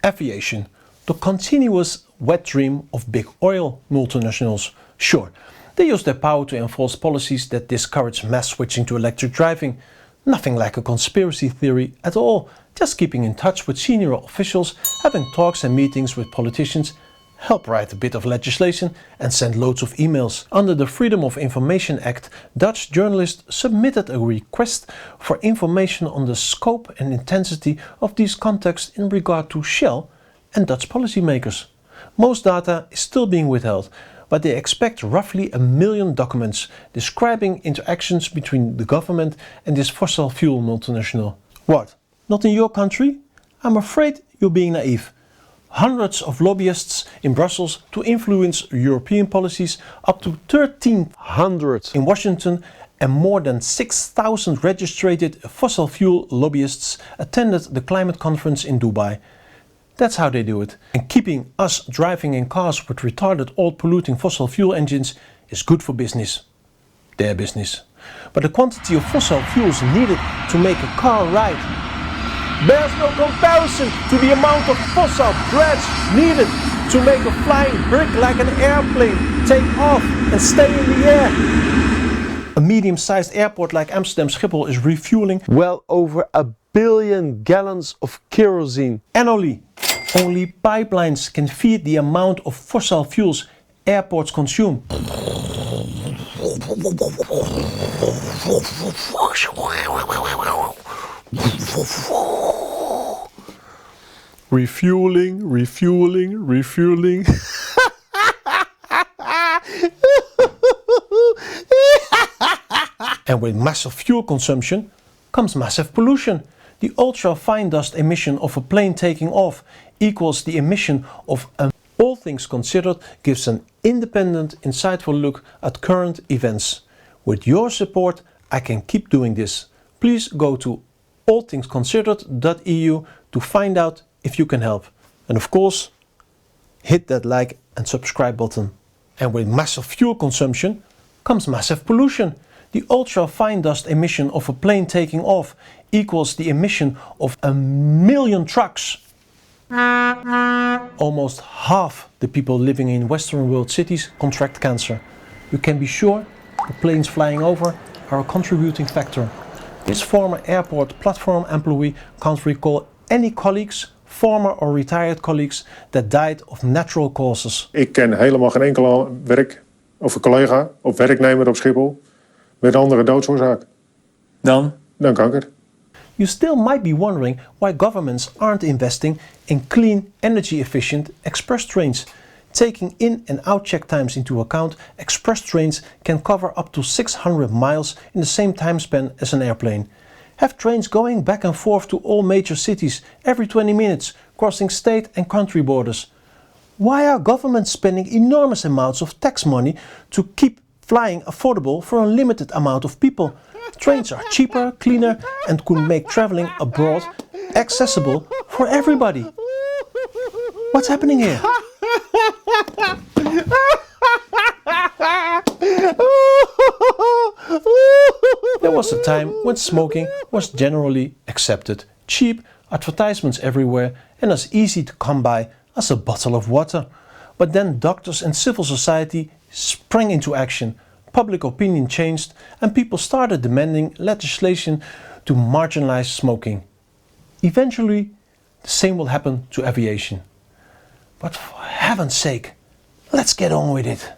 Aviation, the continuous wet dream of big oil multinationals. Sure, they use their power to enforce policies that discourage mass switching to electric driving. Nothing like a conspiracy theory at all, just keeping in touch with senior officials, having talks and meetings with politicians, help write a bit of legislation and send loads of emails. Under the Freedom of Information Act, Dutch journalists submitted a request for information on the scope and intensity of these contacts in regard to Shell and Dutch policymakers. Most data is still being withheld, but they expect roughly 1 million documents describing interactions between the government and this fossil fuel multinational. What? Not in your country? I'm afraid you're being naive. Hundreds of lobbyists in Brussels to influence European policies, up to 1,300 in Washington, and more than 6,000 registered fossil fuel lobbyists attended the climate conference in Dubai. That's how they do it. And keeping us driving in cars with retarded old polluting fossil fuel engines is good for business. Their business. But the quantity of fossil fuels needed to make a car ride bears no comparison to the amount of fossil dredge needed to make a flying brick like an airplane take off and stay in the air. A medium-sized airport like Amsterdam Schiphol is refueling well over 1 billion gallons of kerosene annually. Only pipelines can feed the amount of fossil fuels airports consume. Refueling, refueling, refueling. And with massive fuel consumption comes massive pollution. The ultra-fine dust emission of a plane taking off equals the emission of a... All things considered gives an independent, insightful look at current events. With your support, I can keep doing this. Please go to allthingsconsidered.eu to find out if you can help. And of course, hit that like and subscribe button. And with massive fuel consumption comes massive pollution. The ultra-fine dust emission of a plane taking off equals the emission of 1 million trucks. Almost half the people living in Western world cities contract cancer. You can be sure the planes flying over are a contributing factor. This former airport platform employee can't recall any colleagues, former or retired colleagues, that died of natural causes. Ik ken helemaal geen enkele collega of werknemer op Schiphol met andere doodsoorzaak. Dan kanker. You still might be wondering why governments aren't investing in clean, energy-efficient express trains. Taking in and out check times into account, express trains can cover up to 600 miles in the same time span as an airplane. Have trains going back and forth to all major cities every 20 minutes, crossing state and country borders. Why are governments spending enormous amounts of tax money to keep flying affordable for a limited amount of people? Trains are cheaper, cleaner, and could make traveling abroad accessible for everybody. What's happening here? There was a time when smoking was generally accepted, cheap, advertisements everywhere, and as easy to come by as a bottle of water. But then doctors and civil society sprang into action. Public opinion changed and people started demanding legislation to marginalize smoking. Eventually, the same will happen to aviation. But for heaven's sake, let's get on with it.